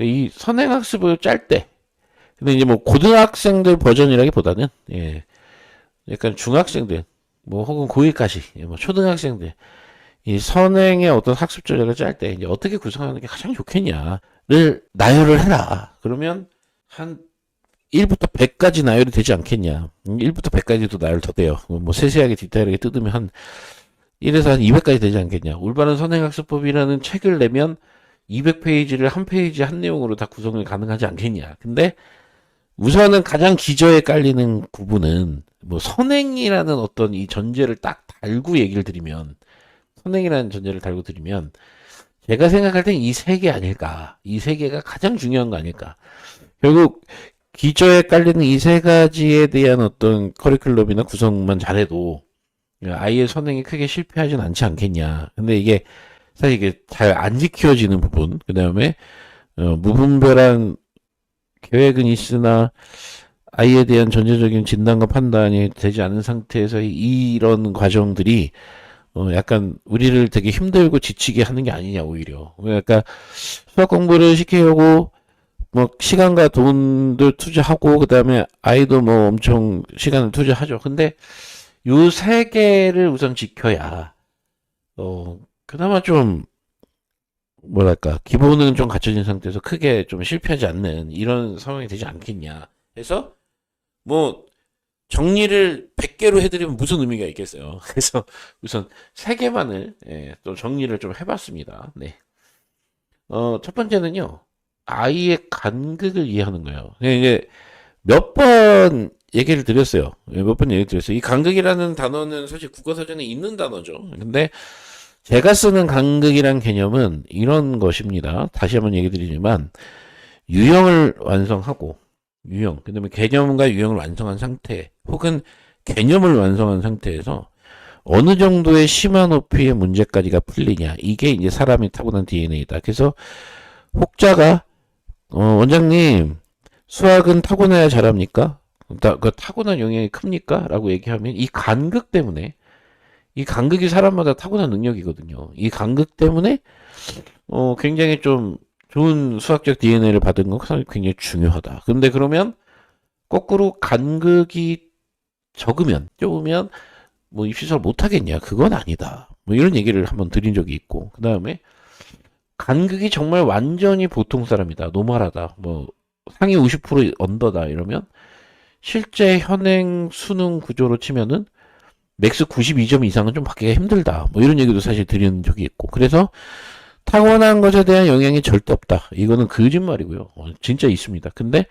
이 선행학습을 짤 때, 근데 이제 뭐 고등학생들 버전이라기보다는 약간 중학생들 뭐 혹은 고1까지 뭐 초등학생들 이 선행의 어떤 학습 전략을 짤 때 이제 어떻게 구성하는 게 가장 좋겠냐를 나열을 해라. 그러면 한 1부터 100까지 나열이 되지 않겠냐. 1부터 100까지도 나열 더 돼요. 뭐 세세하게 디테일하게 뜯으면 한 1에서 한 200까지 되지 않겠냐. 올바른 선행학습법이라는 책을 내면 200페이지를 한 페이지 한 내용으로 다 구성이 가능하지 않겠냐. 근데 우선은 가장 기저에 깔리는 부분은 뭐 선행이라는 어떤 이 전제를 딱 달고 얘기를 드리면 선행이라는 전제를 달고 드리면 제가 생각할 땐 이 세 개 아닐까. 이 세 개가 가장 중요한 거 아닐까. 결국 기저에 깔리는 이 세 가지에 대한 어떤 커리큘럼이나 구성만 잘해도 아이의 선행이 크게 실패하진 않지 않겠냐. 근데 이게 사실 이게 잘 안 지켜지는 부분, 그 다음에 무분별한 계획은 있으나 아이에 대한 전체적인 진단과 판단이 되지 않은 상태에서 이런 과정들이 약간 우리를 되게 힘들고 지치게 하는 게 아니냐 오히려. 그러니까 수학 공부를 시키려고 뭐 시간과 돈도 투자하고 그다음에 아이도 뭐 엄청 시간을 투자하죠. 근데 요 세 개를 우선 지켜야 그나마 좀 뭐랄까 기본은 좀 갖춰진 상태에서 크게 좀 실패하지 않는 이런 상황이 되지 않겠냐 해서 뭐 정리를 100개로 해드리면 무슨 의미가 있겠어요. 그래서 우선 3개만을 또 정리를 좀 해봤습니다. 네. 첫 번째는요. 아이의 간극을 이해하는 거예요. 이제 몇 번 얘기를 드렸어요. 몇 번 얘기를 드렸어요. 이 간극이라는 단어는 사실 국어사전에 있는 단어죠. 근데 제가 쓰는 간극이란 개념은 이런 것입니다. 다시 한번 얘기 드리지만 유형을 완성하고 유형, 그 다음에 개념과 유형을 완성한 상태 혹은 개념을 완성한 상태에서 어느 정도의 심화 높이의 문제까지가 풀리냐 이게 이제 사람이 타고난 DNA다. 그래서 혹자가 원장님 수학은 타고나야 잘합니까? 그 타고난 영향이 큽니까? 라고 얘기하면 이 간극 때문에 이 간극이 사람마다 타고난 능력이거든요. 이 간극 때문에 굉장히 좀 좋은 수학적 DNA를 받은 건 굉장히 중요하다. 근데 그러면 거꾸로 간극이 적으면 뭐 입시설 못하겠냐? 그건 아니다. 뭐 이런 얘기를 한번 드린 적이 있고 그 다음에 간극이 정말 완전히 보통 사람이다. 노멀하다. 뭐 상위 50% 언더다 이러면 실제 현행 수능 구조로 치면은 맥스 92점 이상은 좀 받기가 힘들다. 뭐 이런 얘기도 사실 드린 적이 있고. 그래서 타고난 것에 대한 영향이 절대 없다. 이거는 거짓말이고요. 진짜 있습니다. 근데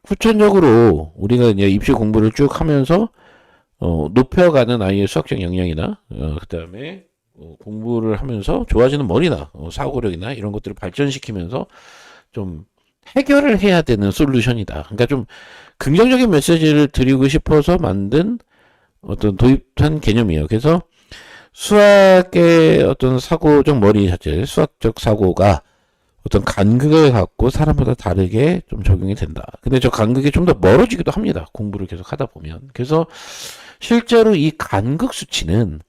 후천적으로 우리가 이제 입시 공부를 쭉 하면서 높여가는 아이의 수학적 역량이나 그다음에 공부를 하면서 좋아지는 머리나 사고력이나 이런 것들을 발전시키면서 좀 해결을 해야 되는 솔루션이다. 그러니까 좀 긍정적인 메시지를 드리고 싶어서 만든 어떤 도입한 개념이에요. 그래서 수학의 어떤 사고적 머리 자체, 수학적 사고가 어떤 간극을 갖고 사람마다 다르게 좀 적용이 된다. 근데 저 간극이 좀 더 멀어지기도 합니다. 공부를 계속 하다 보면. 그래서 실제로 이 간극 수치는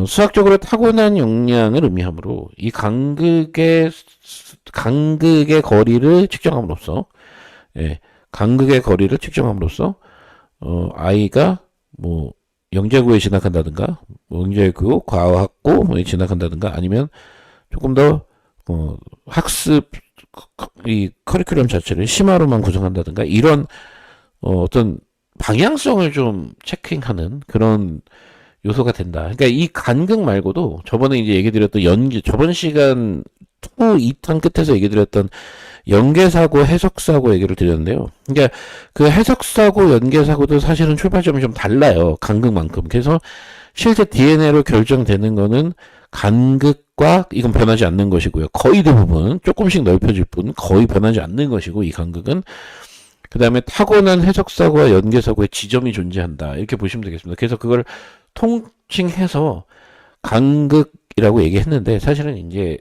수학적으로 타고난 역량을 의미하므로 이 간극의 거리를 측정함으로써 간극의 거리를 측정함으로써 아이가 뭐 영재고에 진학한다든가 영재고 과학고에 진학한다든가 아니면 조금 더 학습 이 커리큘럼 자체를 심화로만 구성한다든가 이런 어떤 방향성을 좀 체킹하는 그런 요소가 된다. 그러니까 이 간극 말고도 저번에 이제 얘기 드렸던 저번 시간 2탄 끝에서 얘기 드렸던 연계사고, 해석사고 얘기를 드렸는데요. 그러니까 그 해석사고, 연계사고도 사실은 출발점이 좀 달라요. 간극만큼. 그래서 실제 DNA로 결정되는 거는 간극과 이건 변하지 않는 것이고요. 거의 대부분 조금씩 넓혀질 뿐 거의 변하지 않는 것이고 이 간극은 그 다음에 타고난 해석사고와 연계사고의 지점이 존재한다. 이렇게 보시면 되겠습니다. 그래서 그걸 통칭해서 간극이라고 얘기했는데 사실은 이제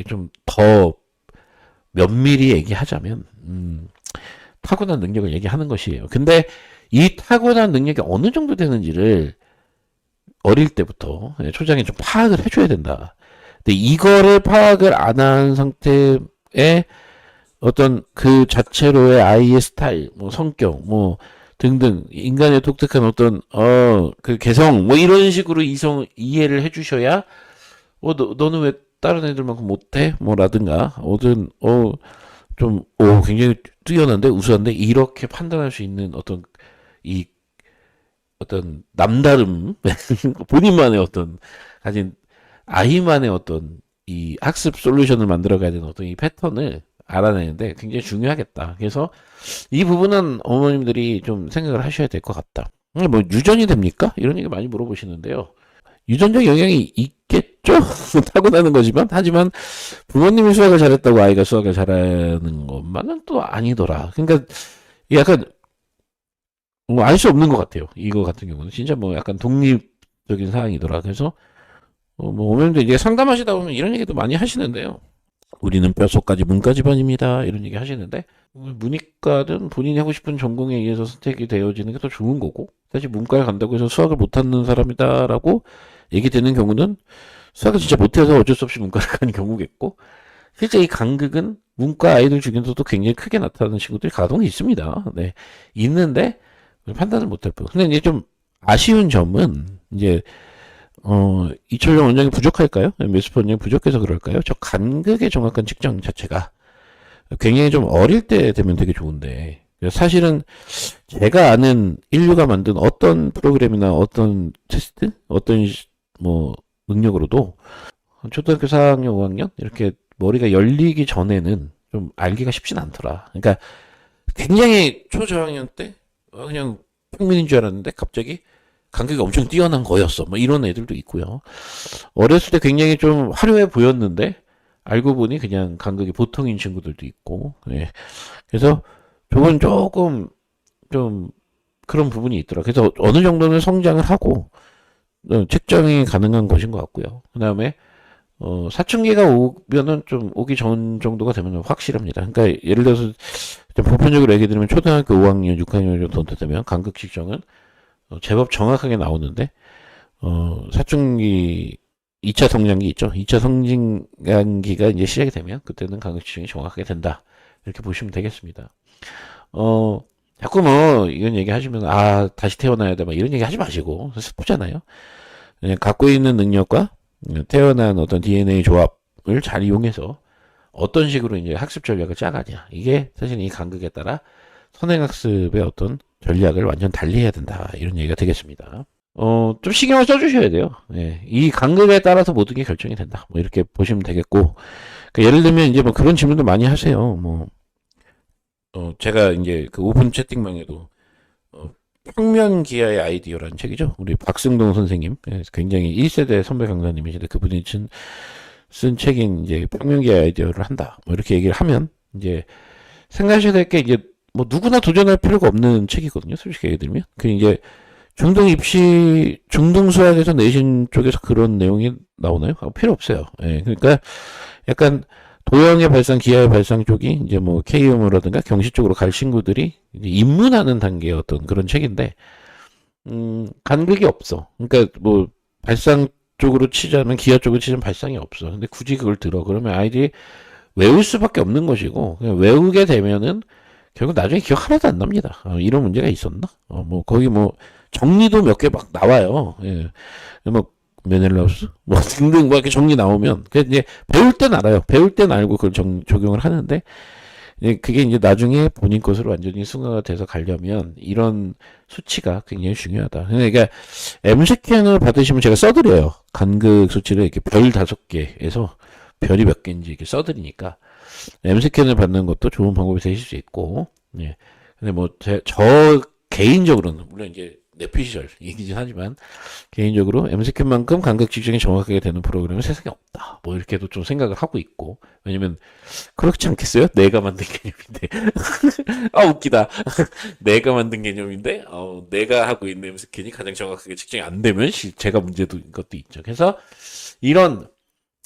좀 더 면밀히 얘기하자면 타고난 능력을 얘기하는 것이에요. 근데 이 타고난 능력이 어느 정도 되는지를 어릴 때부터 초장에 좀 파악을 해줘야 된다. 근데 이거를 파악을 안 한 상태에 어떤 그 자체로의 아이의 스타일, 뭐 성격, 뭐 등등 인간의 독특한 어떤 그 개성 뭐 이런 식으로 이해를 해주셔야 너는 왜 다른 애들만큼 못해? 뭐라든가 굉장히 뛰어난데 우수한데 이렇게 판단할 수 있는 이 어떤 남다름 본인만의 가진 아이만의 이 학습 솔루션을 만들어가야 되는 이 패턴을 알아내는데 굉장히 중요하겠다. 그래서 이 부분은 어머님들이 좀 생각을 하셔야 될 것 같다. 뭐 유전이 됩니까? 이런 얘기 많이 물어보시는데요. 유전적 영향이 있겠죠? 타고나는 거지만 하지만 부모님이 수학을 잘했다고 아이가 수학을 잘하는 것만은 또 아니더라. 그러니까 약간 뭐 알 수 없는 것 같아요. 이거 같은 경우는 진짜 뭐 약간 독립적인 사항이더라. 그래서 뭐 어머님들 이제 상담하시다 보면 이런 얘기도 많이 하시는데요. 우리는 뼛속까지 문과 집안입니다. 이런 얘기 하시는데 문이과든 본인이 하고 싶은 전공에 의해서 선택이 되어지는 게 더 좋은 거고 사실 문과에 간다고 해서 수학을 못하는 사람이다라고 얘기되는 경우는 수학을 진짜 못해서 어쩔 수 없이 문과를 가는 경우겠고 실제 이 간극은 문과 아이들 중에서도 굉장히 크게 나타나는 친구들이 가동이 있습니다. 네. 있는데 판단을 못할 뿐. 근데 이제 좀 아쉬운 점은 이제 이철용 원장이 부족할까요? 메스퍼 원장이 부족해서 그럴까요? 저 간극의 정확한 측정 자체가 굉장히 좀 어릴 때 되면 되게 좋은데 사실은 제가 아는 인류가 만든 어떤 프로그램이나 어떤 테스트, 뭐 능력으로도 초등학교 4학년, 5학년 이렇게 머리가 열리기 전에는 좀 알기가 쉽진 않더라. 그러니까 굉장히 초저학년 때 그냥 평민인 줄 알았는데 갑자기 간격이 엄청 뛰어난 거였어. 뭐 이런 애들도 있고요. 어렸을 때 굉장히 좀 화려해 보였는데 알고 보니 그냥 간격이 보통인 친구들도 있고. 네. 그래서 저건 조금 좀 그런 부분이 있더라. 그래서 어느 정도는 성장을 하고 측정이 가능한 것인 것 같고요. 그 다음에 사춘기가 오면은 좀 오기 전 정도가 되면 확실합니다. 그러니까 예를 들어서 좀 보편적으로 얘기 드리면 초등학교 5학년, 6학년 정도 되면 간극 측정은 제법 정확하게 나오는데 사춘기 2차 성장기 있죠. 2차 성장기가 이제 시작이 되면 그때는 간극 측정이 정확하게 된다. 이렇게 보시면 되겠습니다. 자꾸 뭐 이런 얘기 하시면 다시 태어나야 돼 막 이런 얘기 하지 마시고 슬프잖아요. 갖고 있는 능력과 태어난 어떤 DNA 조합을 잘 이용해서 어떤 식으로 이제 학습 전략을 짜가냐. 이게 사실 이 간극에 따라 선행학습의 어떤 전략을 완전 달리해야 된다. 이런 얘기가 되겠습니다. 좀 신경을 써주셔야 돼요. 예, 이 간극에 따라서 모든 게 결정이 된다. 뭐 이렇게 보시면 되겠고. 그러니까 예를 들면 이제 뭐 그런 질문도 많이 하세요. 뭐, 제가 이제 그 오픈 채팅방에도 평면 기하의 아이디어라는 책이죠. 우리 박승동 선생님, 굉장히 1세대 선배 강사님이신데 그분이 쓴 책인 이제 평면 기하의 아이디어를 한다. 뭐 이렇게 얘기를 하면 이제 생각하셔야 될 게 이제 뭐 누구나 도전할 필요가 없는 책이거든요. 솔직히 얘기 들면. 그 이제 중등 수학에서 내신 쪽에서 그런 내용이 나오나요? 필요 없어요. 예, 그러니까 약간 도형의 발상, 기하의 발상 쪽이 이제 뭐 K음이라든가 경시 쪽으로 갈 친구들이 이제 입문하는 단계의 어떤 그런 책인데, 간극이 없어. 그러니까 뭐 발상 쪽으로 치자면 기하 쪽으로 치자면 발상이 없어. 근데 굳이 그걸 들어. 그러면 아이들이 외울 수밖에 없는 것이고, 그냥 외우게 되면은 결국 나중에 기억 하나도 안 납니다. 이런 문제가 있었나? 뭐 거기 뭐 정리도 몇 개 막 나와요. 예. 뭐 메넬라우스 뭐 등등 뭐 이렇게 정리 나오면 그 이제 배울 땐 알아요. 배울 땐 알고 그걸 적용을 하는데 그게 이제 나중에 본인 것으로 완전히 승화가 돼서 가려면 이런 수치가 굉장히 중요하다. 그러니까 MCQ를 받으시면 제가 써드려요. 간극 수치를 이렇게 별 5개에서 별이 몇 개인지 이렇게 써드리니까 MCQ를 받는 것도 좋은 방법이 되실 수 있고. 예. 근데 뭐 저 개인적으로는 물론 이제 내피 시절 얘기긴 하지만 개인적으로 MCQ만큼 간극 측정이 정확하게 되는 프로그램은 세상에 없다. 뭐 이렇게도 좀 생각을 하고 있고. 왜냐면 그렇지 않겠어요? 내가 만든 개념인데. 웃기다. 내가 만든 개념인데 내가 하고 있는 MCQ이 가장 정확하게 측정이 안 되면 제가 문제도 것도 있죠. 그래서 이런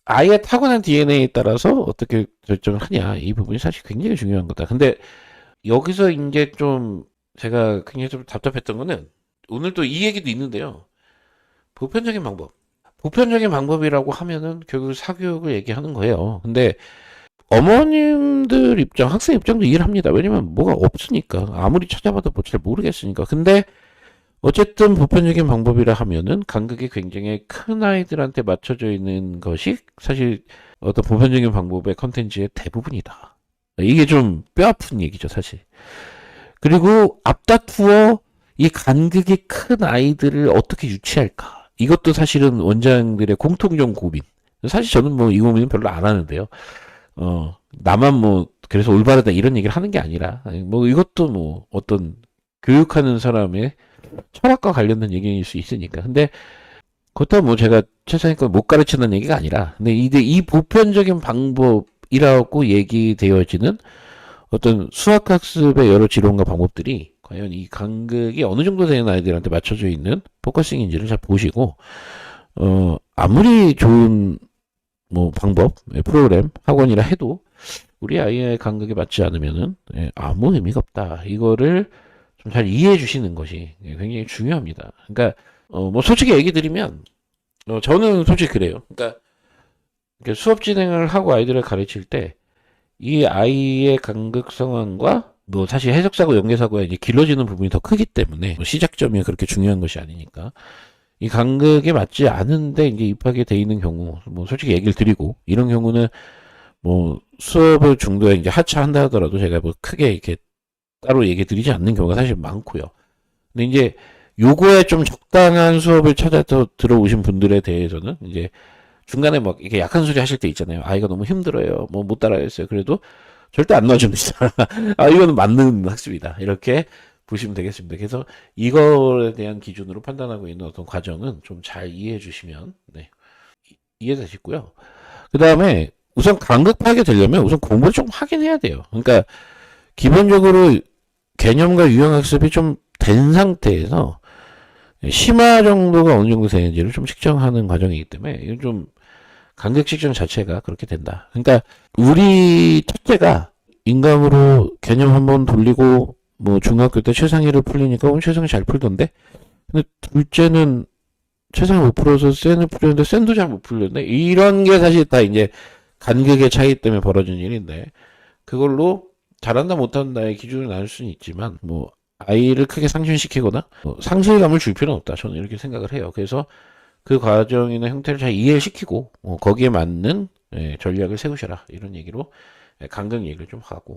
아이의 타고난 DNA에 따라서 어떻게 결정을 하냐 이 부분이 사실 굉장히 중요한 거다. 근데 여기서 이제 좀 제가 굉장히 좀 답답했던 거는 오늘 또 이 얘기도 있는데요. 보편적인 방법. 보편적인 방법이라고 하면은 결국 사교육을 얘기하는 거예요. 근데 어머님들 입장, 학생 입장도 이해를 합니다. 왜냐면 뭐가 없으니까. 아무리 찾아봐도 뭐 잘 모르겠으니까. 근데 어쨌든 보편적인 방법이라 하면은 간극이 굉장히 큰 아이들한테 맞춰져 있는 것이 사실 어떤 보편적인 방법의 컨텐츠의 대부분이다. 이게 좀 뼈아픈 얘기죠, 사실. 그리고 앞다투어 이 간극이 큰 아이들을 어떻게 유치할까? 이것도 사실은 원장들의 공통적 고민. 사실 저는 뭐 이 고민은 별로 안 하는데요. 나만 뭐 그래서 올바르다 이런 얘기를 하는 게 아니라 뭐 이것도 뭐 어떤 교육하는 사람의 철학과 관련된 얘기일 수 있으니까. 근데 그렇다고 뭐 제가 최상위권 못 가르치는 얘기가 아니라, 근데 이제 이 보편적인 방법이라고 얘기되어지는 어떤 수학학습의 여러 지론과 방법들이 과연 이 간극이 어느 정도 되는 아이들한테 맞춰져 있는 포커싱인지를 잘 보시고, 아무리 좋은 뭐 방법, 프로그램, 학원이라 해도 우리 아이의 간극에 맞지 않으면은 아무 의미가 없다. 이거를 좀 잘 이해해 주시는 것이 굉장히 중요합니다. 그러니까 뭐 솔직히 얘기 드리면 저는 솔직히 그래요. 그러니까 수업 진행을 하고 아이들을 가르칠 때 이 아이의 간극 상황과 뭐 사실 해석사고 연계사고가 이제 길러지는 부분이 더 크기 때문에 뭐 시작점이 그렇게 중요한 것이 아니니까 이 간극에 맞지 않은데 이제 입학이 돼 있는 경우 뭐 솔직히 얘기를 드리고 이런 경우는 뭐 수업을 중도에 이제 하차한다 하더라도 제가 뭐 크게 이렇게 따로 얘기 드리지 않는 경우가 사실 많고요. 근데 이제 요거에 좀 적당한 수업을 찾아서 들어오신 분들에 대해서는 이제 중간에 막 이렇게 약한 소리 하실 때 있잖아요. 아이가 너무 힘들어요. 뭐 못 따라하겠어요. 그래도 절대 안 놔줍니다. 아, 이거는 맞는 학습이다. 이렇게 보시면 되겠습니다. 그래서 이거에 대한 기준으로 판단하고 있는 어떤 과정은 좀 잘 이해해 주시면, 네, 이해되시고요. 그 다음에 우선 간극하게 되려면 우선 공부를 좀 하긴 해야 돼요. 그러니까 기본적으로 개념과 유형학습이 좀 된 상태에서 심화 정도가 어느 정도 되는지를 좀 측정하는 과정이기 때문에 이건 좀 간격 측정 자체가 그렇게 된다. 그러니까 우리 첫째가 인강으로 개념 한번 돌리고 뭐 중학교 때 최상위를 풀리니까 최상위 잘 풀던데, 근데 둘째는 최상위 못 풀어서 센을 풀렸는데 센도 잘 못 풀렸네. 이런 게 사실 다 이제 간격의 차이 때문에 벌어진 일인데, 그걸로 잘한다 못한다의 기준을 나눌 수는 있지만 뭐 아이를 크게 상심시키거나 상실감을 줄 필요는 없다. 저는 이렇게 생각을 해요. 그래서 그 과정이나 형태를 잘 이해시키고 거기에 맞는 전략을 세우셔라. 이런 얘기로 간극 얘기를 좀 하고